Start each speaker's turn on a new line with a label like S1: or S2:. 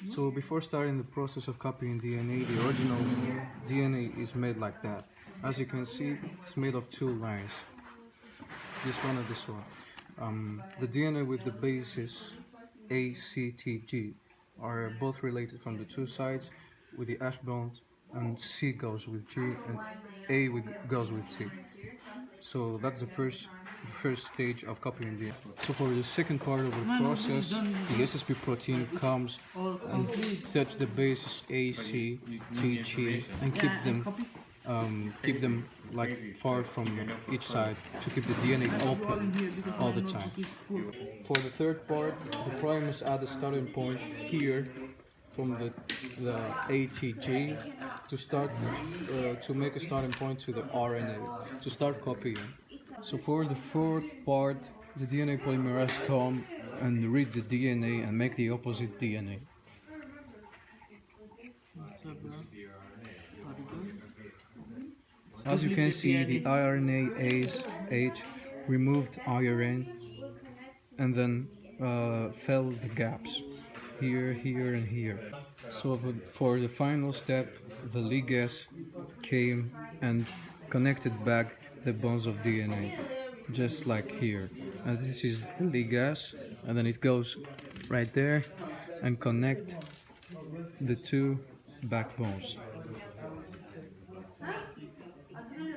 S1: So before starting the process of copying DNA, the original DNA is made like that. As you can see, it's made of two lines, this one and this one. The DNA with the bases A, C, T, G are both related from the two sides with the ash bond, and C goes with G and goes with T. So that's the first stage of copying DNA. So for the second part of the process, the SSP protein comes and touch the bases A, C, T, G, and keep them like far from each side to keep the DNA open all the time. For the third part, the prime is at the starting point here from the ATG to start to make a starting point to the RNA to start copying. So for the fourth part, the DNA polymerase come and read the DNA and make the opposite DNA. As you can see, the RNA-H removed iron and then fill the gaps here, here, and here. So for the final step, the ligase came and connected back the bonds of DNA, just like here. And this is the ligase, and then it goes right there and connect the two backbones.